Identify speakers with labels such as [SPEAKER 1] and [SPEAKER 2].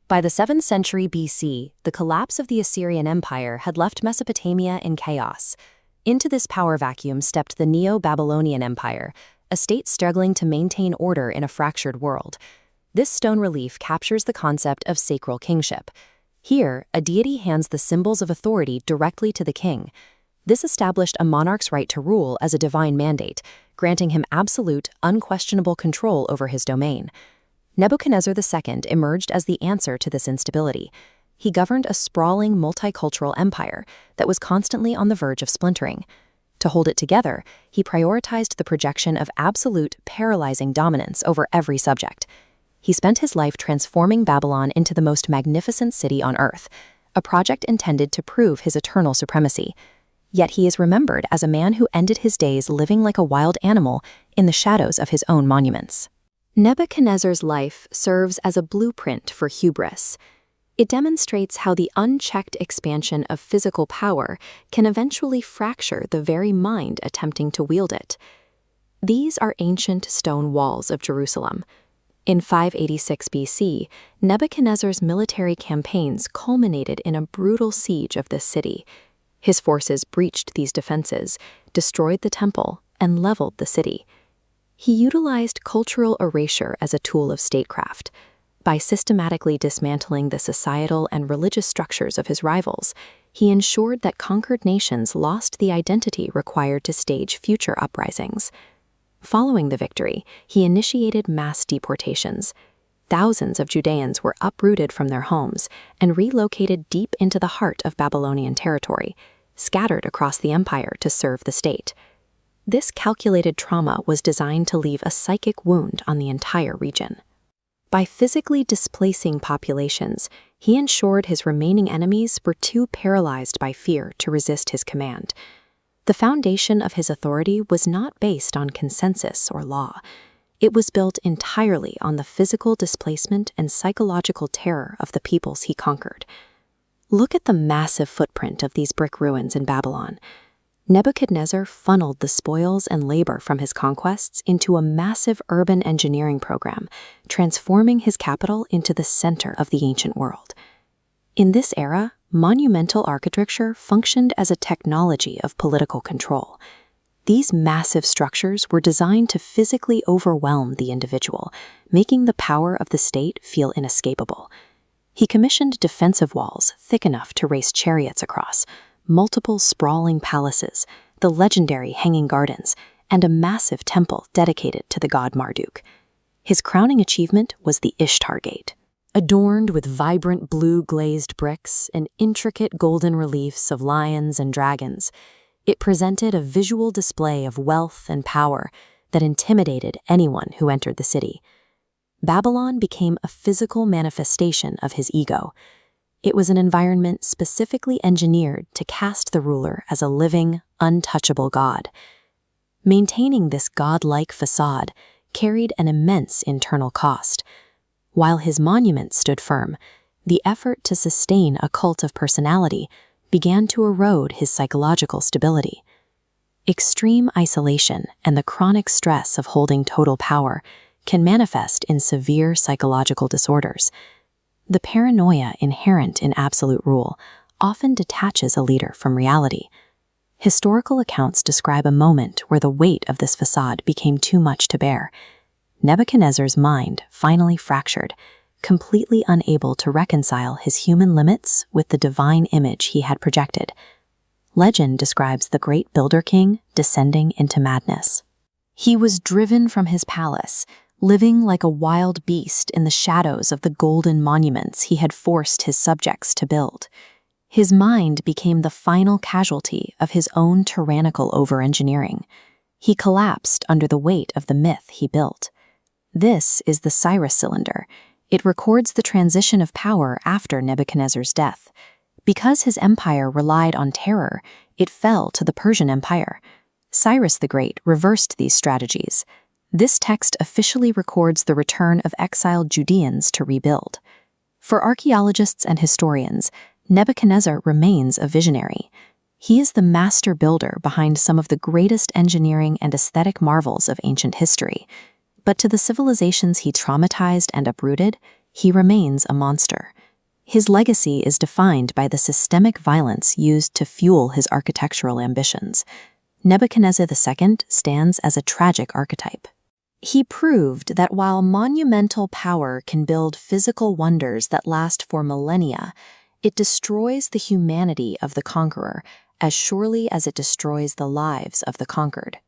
[SPEAKER 1] By the 7th century BC, the collapse of the Assyrian Empire had left Mesopotamia in chaos. Into this power vacuum stepped the Neo-Babylonian Empire, a state struggling to maintain order in a fractured world. This stone relief captures the concept of sacral kingship. Here, a deity hands the symbols of authority directly to the king. This established a monarch's right to rule as a divine mandate, granting him absolute, unquestionable control over his domain. Nebuchadnezzar II emerged as the answer to this instability. He governed a sprawling multicultural empire that was constantly on the verge of splintering. To hold it together, he prioritized the projection of absolute, paralyzing dominance over every subject. He spent his life transforming Babylon into the most magnificent city on earth, a project intended to prove his eternal supremacy. Yet he is remembered as a man who ended his days living like a wild animal in the shadows of his own monuments. Nebuchadnezzar's life serves as a blueprint for hubris. It demonstrates how the unchecked expansion of physical power can eventually fracture the very mind attempting to wield it. These are ancient stone walls of Jerusalem. In 586 BC, Nebuchadnezzar's military campaigns culminated in a brutal siege of this city. His forces breached these defenses, destroyed the temple, and leveled the city. He utilized cultural erasure as a tool of statecraft. By systematically dismantling the societal and religious structures of his rivals, he ensured that conquered nations lost the identity required to stage future uprisings. Following the victory, he initiated mass deportations. Thousands of Judeans were uprooted from their homes and relocated deep into the heart of Babylonian territory, scattered across the empire to serve the state. This calculated trauma was designed to leave a psychic wound on the entire region. By physically displacing populations, he ensured his remaining enemies were too paralyzed by fear to resist his command. The foundation of his authority was not based on consensus or law. It was built entirely on the physical displacement and psychological terror of the peoples he conquered. Look at the massive footprint of these brick ruins in Babylon. Nebuchadnezzar funneled the spoils and labor from his conquests into a massive urban engineering program, transforming his capital into the center of the ancient world. In this era, monumental architecture functioned as a technology of political control. These massive structures were designed to physically overwhelm the individual, making the power of the state feel inescapable. He commissioned defensive walls thick enough to race chariots across, multiple sprawling palaces, the legendary Hanging Gardens, and a massive temple dedicated to the god Marduk. His crowning achievement was the Ishtar Gate. Adorned with vibrant blue glazed bricks and intricate golden reliefs of lions and dragons, it presented a visual display of wealth and power that intimidated anyone who entered the city. Babylon became a physical manifestation of his ego. It was an environment specifically engineered to cast the ruler as a living, untouchable god. Maintaining this godlike facade carried an immense internal cost. While his monument stood firm, the effort to sustain a cult of personality began to erode his psychological stability. Extreme isolation and the chronic stress of holding total power can manifest in severe psychological disorders. The paranoia inherent in absolute rule often detaches a leader from reality. Historical accounts describe a moment where the weight of this facade became too much to bear. Nebuchadnezzar's mind finally fractured, completely unable to reconcile his human limits with the divine image he had projected. Legend describes the great builder king descending into madness. He was driven from his palace, living like a wild beast in the shadows of the golden monuments he had forced his subjects to build. His mind became the final casualty of his own tyrannical over-engineering. He collapsed under the weight of the myth he built. This is the Cyrus cylinder. It records the transition of power after Nebuchadnezzar's death. Because his empire relied on terror, it fell to the Persian Empire. Cyrus the Great reversed these strategies. This text officially records the return of exiled Judeans to rebuild. For archaeologists and historians, Nebuchadnezzar remains a visionary. He is the master builder behind some of the greatest engineering and aesthetic marvels of ancient history. But to the civilizations he traumatized and uprooted, he remains a monster. His legacy is defined by the systemic violence used to fuel his architectural ambitions. Nebuchadnezzar II stands as a tragic archetype. He proved that while monumental power can build physical wonders that last for millennia, it destroys the humanity of the conqueror as surely as it destroys the lives of the conquered.